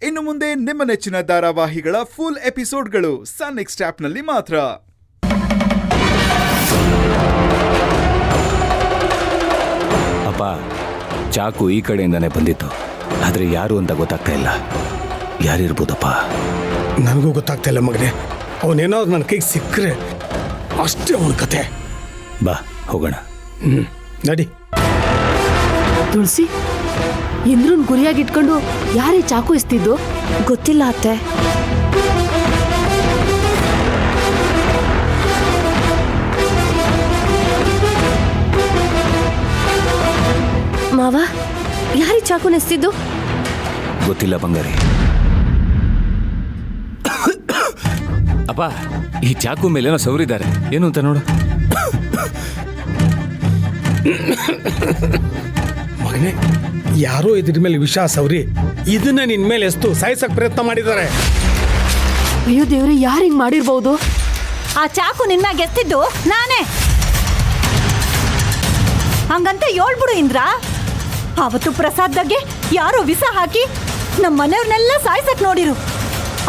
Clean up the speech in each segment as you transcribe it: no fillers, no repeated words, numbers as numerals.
ಇನ್ನು ಮುಂದೆ ನಿಮ್ಮ ನೆಚ್ಚಿನ ಧಾರಾವಾಹಿಗಳ ಫುಲ್ ಎಪಿಸೋಡ್ಗಳು ಸನ್ ನೆಕ್ಸ್ಟ್ ಆಪ್ನಲ್ಲಿ ಮಾತ್ರ. ಅಪ್ಪ, ಚಾಕು ಈ ಕಡೆಯಿಂದಾನೆ ಬಂದಿತ್ತು, ಆದ್ರೆ ಯಾರು ಅಂತ ಗೊತ್ತಾಗ್ತಾ ಇಲ್ಲ. ಯಾರಿರ್ಬೋದಪ್ಪ? ನನಗೂ ಗೊತ್ತಾಗ್ತಾ ಇಲ್ಲ ಮಗನೇ. ಅವನೇನಾದ್ರು ನನ್ನ ಕೈಗೆ ಸಿಕ್ಕರೆ ಅಷ್ಟೇ ಅವನ ಕತೆ. ಬಾ ಹೋಗೋಣ. ನಡಿ. ತುಳಸಿ, ಇಂದ್ರನ್ ಗುರಿಯಾಗಿಟ್ಕೊಂಡು ಯಾರೇ ಚಾಕು ಇಸ್ತಿದ್ದು? ಗೊತ್ತಿಲ್ಲ ಅತ್ತೆ. ಮಾವ, ಯಾರೇ ಚಾಕು ನೆಸ್ತಿದ್ದು? ಗೊತ್ತಿಲ್ಲ ಬಂಗಾರಿ. ಅಪ್ಪ, ಈ ಚಾಕು ಮೇಲೇನೋ ಸವರಿದ್ದಾರೆ, ಏನು ಅಂತ ನೋಡು. ಮಗನೇ, ಯಾರೋ ಇದ್ರ ಮೇಲೆ ವಿಷ ಸವರಿ ಇದನ್ನ ನಿನ್ ಮೇಲೆ ಎಷ್ಟು ಸಾಯಿಸಕ್ ಪ್ರಯತ್ನ ಮಾಡಿದ್ದಾರೆ. ಅಯ್ಯೋ ದೇವ್ರೆ, ಯಾರು ಹಿಂಗ್ ಮಾಡಿರ್ಬೋದು? ಆ ಚಾಕು ನಿನ್ನಾಗ ಎತ್ತಿದ್ದು ನಾನೇ. ಹಂಗಂತ ಹೇಳ್ಬಿಡು ಇಂದ್ರ. ಅವತ್ತು ಪ್ರಸಾದ್ದಾಗೆ ಯಾರೋ ವಿಷ ಹಾಕಿ ನಮ್ಮ ಮನೆಯವ್ರನ್ನೆಲ್ಲ ಸಾಯ್ಸಕ್ ನೋಡಿರು.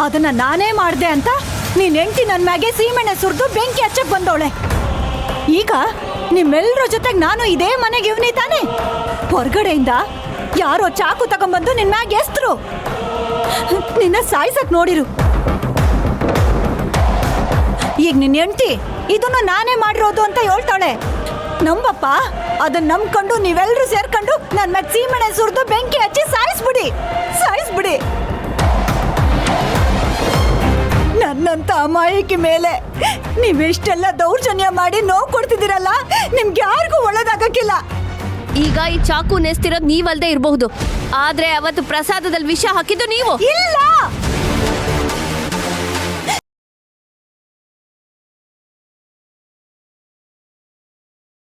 ಅದನ್ನ ನಾನೇ ಮಾಡ್ದೆ ಅಂತ ನೀನ್ ಹೆಂಡ್ತಿ ನನ್ ಮ್ಯಾಗೆ ಸೀಮೆಣ್ಣೆ ಸುರಿದು ಬೆಂಕಿ ಹಚ್ಚಕ್ ಬಂದವಳೆ. ಈಗ ನಿಮ್ಮೆಲ್ಲರ ಜೊತೆಗೆ ನಾನು ಇದೇ ಮನೆಗೆ ಇವನಿ ತಾನೆ. ಹೊರಗಡೆಯಿಂದ ಯಾರೋ ಚಾಕು ತಗೊಂಡ್ಬಂದು ನಿನ್ ಮ್ಯಾಗೆ ಎಸ್ತರು ನಿನ್ನ ಸಾಯ್ಸಕ್ ನೋಡಿರು. ಈಗ ನಿನ್ ಹೆಂಡ್ತಿ ಇದನ್ನು ನಾನೇ ಮಾಡಿರೋದು ಅಂತ ಹೇಳ್ತಾಳೆ. ನಂಬಪ್ಪ, ಅದನ್ನ ನಂಬ್ಕೊಂಡು ನೀವೆಲ್ಲರೂ ಸೇರ್ಕೊಂಡು ನನ್ನ ಮ್ಯಾಗ ಸೀಮೆಣ್ಣೆ ಸುರಿದು ಬೆಂಕಿ ಹಚ್ಚಿ ಸಾಯಿಸ್ಬಿಡಿ. ನನ್ನಂತ ಅಮಾಯಕಿ ಮೇಲೆ ನೀವೆಷ್ಟೆಲ್ಲ ದೌರ್ಜನ್ಯ ಮಾಡಿ ನೋವು ಕೊಡ್ತಿದ್ದೀರಲ್ಲ, ನಿಮ್ಗೆ ಯಾರಿಗೂ ಒಳ್ಳೇದಾಗಕ್ಕಿಲ್ಲ. ಈಗ ಈ ಚಾಕು ನೆಸ್ತಿರೋದು ನೀವಲ್ದೇ ಇರಬಹುದು, ಆದ್ರೆ ಅವತ್ತು ಪ್ರಸಾದದಲ್ಲಿ ವಿಷ ಹಾಕಿದ್ದು ನೀವು. ಇಲ್ಲ,